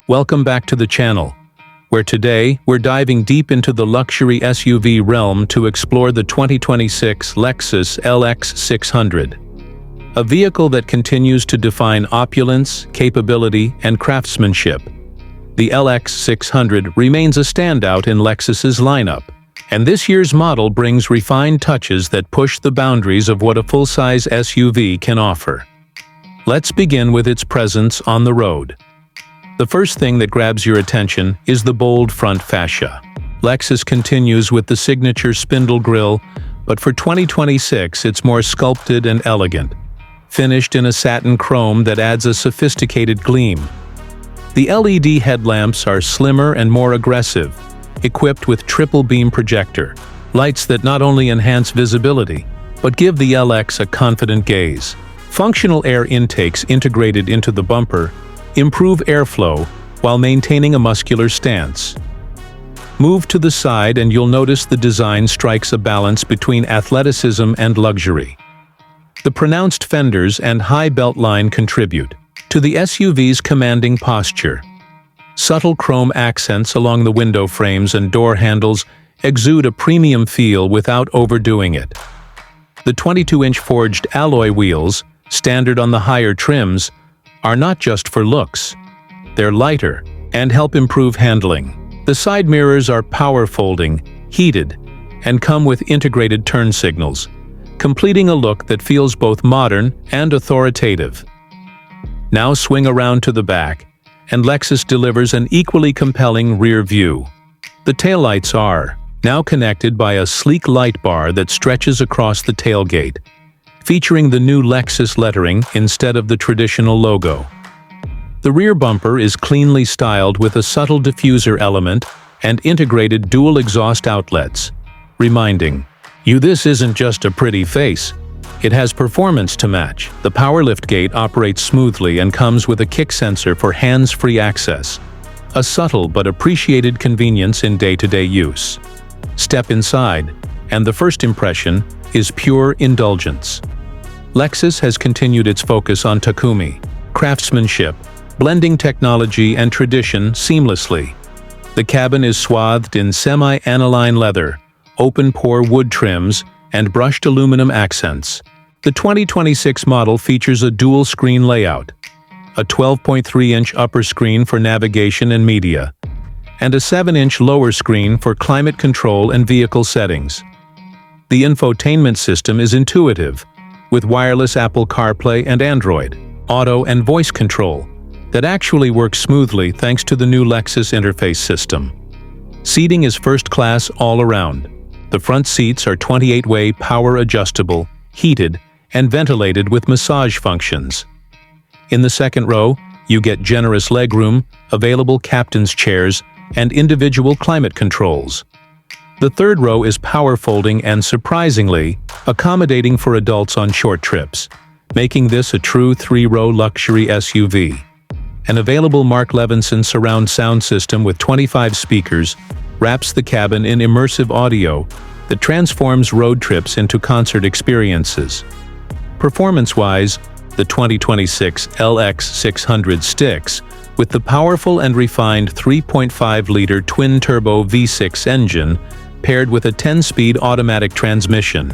Welcome back to the channel, where today we're diving deep into the luxury SUV realm to explore the 2026 Lexus LX 600. A vehicle that continues to define opulence, capability, and craftsmanship. The LX 600 remains a standout in Lexus's lineup, and this year's model brings refined touches that push the boundaries of what a full-size SUV can offer. Let's begin with its presence on the road. The first thing that grabs your attention is the bold front fascia. Lexus continues with the signature spindle grille, but for 2026 it's more sculpted and elegant, finished in a satin chrome that adds a sophisticated gleam. The LED headlamps are slimmer and more aggressive, equipped with triple beam projector, lights that not only enhance visibility, but give the LX a confident gaze. Functional air intakes integrated into the bumper improve airflow while maintaining a muscular stance. Move to the side and you'll notice the design strikes a balance between athleticism and luxury. The pronounced fenders and high beltline contribute to the SUV's commanding posture. Subtle chrome accents along the window frames and door handles exude a premium feel without overdoing it. The 22-inch forged alloy wheels, standard on the higher trims, are not just for looks. They're lighter and help improve handling. The side mirrors are power-folding, heated, and come with integrated turn signals, completing a look that feels both modern and authoritative. Now swing around to the back, and Lexus delivers an equally compelling rear view. The taillights are now connected by a sleek light bar that stretches across the tailgate, featuring the new Lexus lettering instead of the traditional logo. The rear bumper is cleanly styled with a subtle diffuser element and integrated dual exhaust outlets, reminding you this isn't just a pretty face, it has performance to match. The power liftgate operates smoothly and comes with a kick sensor for hands-free access, a subtle but appreciated convenience in day-to-day use. Step inside, and the first impression is pure indulgence. Lexus has continued its focus on Takumi craftsmanship, blending technology and tradition seamlessly. The cabin is swathed in semi-aniline leather, open-pore wood trims, and brushed aluminum accents. The 2026 model features a dual-screen layout, a 12.3-inch upper screen for navigation and media, and a 7-inch lower screen for climate control and vehicle settings. The infotainment system is intuitive, with wireless Apple CarPlay and Android Auto and voice control that actually works smoothly thanks to the new Lexus interface system. Seating is first class all around. The front seats are 28-way power-adjustable, heated, and ventilated with massage functions. In the second row, you get generous legroom, available captain's chairs, and individual climate controls. The third row is power-folding and, surprisingly, accommodating for adults on short trips, making this a true three-row luxury SUV. An available Mark Levinson surround sound system with 25 speakers wraps the cabin in immersive audio that transforms road trips into concert experiences. Performance-wise, the 2026 LX 600 sticks with the powerful and refined 3.5-liter twin-turbo V6 engine paired with a 10-speed automatic transmission.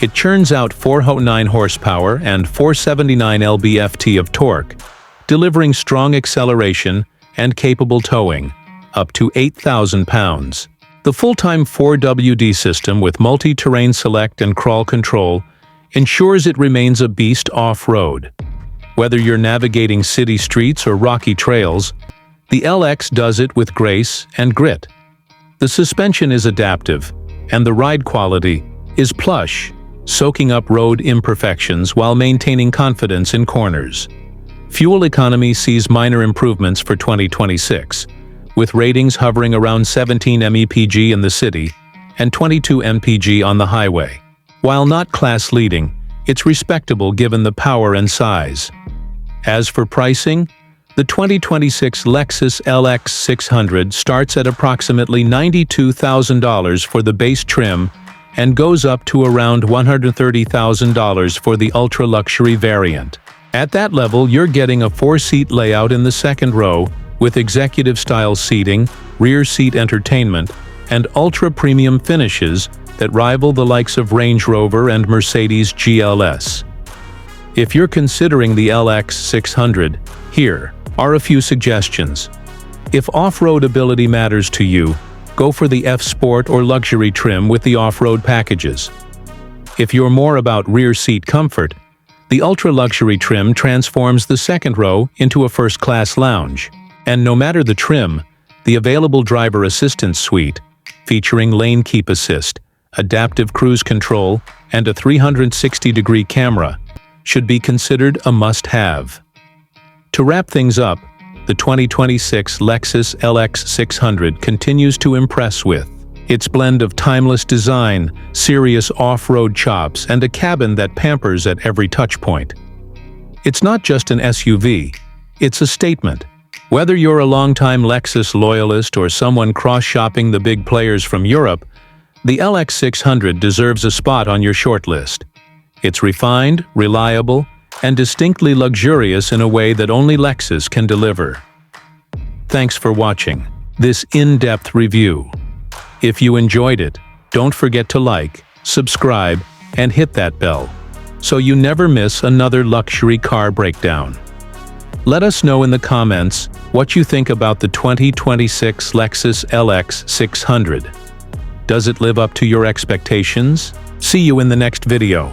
It churns out 409 horsepower and 479 lb-ft of torque, delivering strong acceleration and capable towing, up to 8,000 pounds. The full-time 4WD system with multi-terrain select and crawl control ensures it remains a beast off-road. Whether you're navigating city streets or rocky trails, the LX does it with grace and grit. The suspension is adaptive, and the ride quality is plush, soaking up road imperfections while maintaining confidence in corners. Fuel economy sees minor improvements for 2026, with ratings hovering around 17 mpg in the city and 22 mpg on the highway. While not class-leading, it's respectable given the power and size. As for pricing, the 2026 Lexus LX 600 starts at approximately $92,000 for the base trim and goes up to around $130,000 for the ultra-luxury variant. At that level, you're getting a 4-seat layout in the second row with executive-style seating, rear-seat entertainment, and ultra-premium finishes that rival the likes of Range Rover and Mercedes GLS. If you're considering the LX 600, here are a few suggestions. If off-road ability matters to you, go for the F-Sport or luxury trim with the off-road packages. If you're more about rear seat comfort, the ultra-luxury trim transforms the second row into a first-class lounge. And no matter the trim, the available driver assistance suite, featuring lane keep assist, adaptive cruise control, and a 360-degree camera, should be considered a must-have. To wrap things up, the 2026 Lexus LX 600 continues to impress with its blend of timeless design, serious off-road chops, and a cabin that pampers at every touchpoint. It's not just an SUV, it's a statement. Whether you're a longtime Lexus loyalist or someone cross-shopping the big players from Europe, the LX 600 deserves a spot on your shortlist. It's refined, reliable, and distinctly luxurious in a way that only Lexus can deliver. Thanks for watching this in-depth review. If you enjoyed it, don't forget to like, subscribe, and hit that bell, so you never miss another luxury car breakdown. Let us know in the comments what you think about the 2026 Lexus LX 600. Does it live up to your expectations? See you in the next video.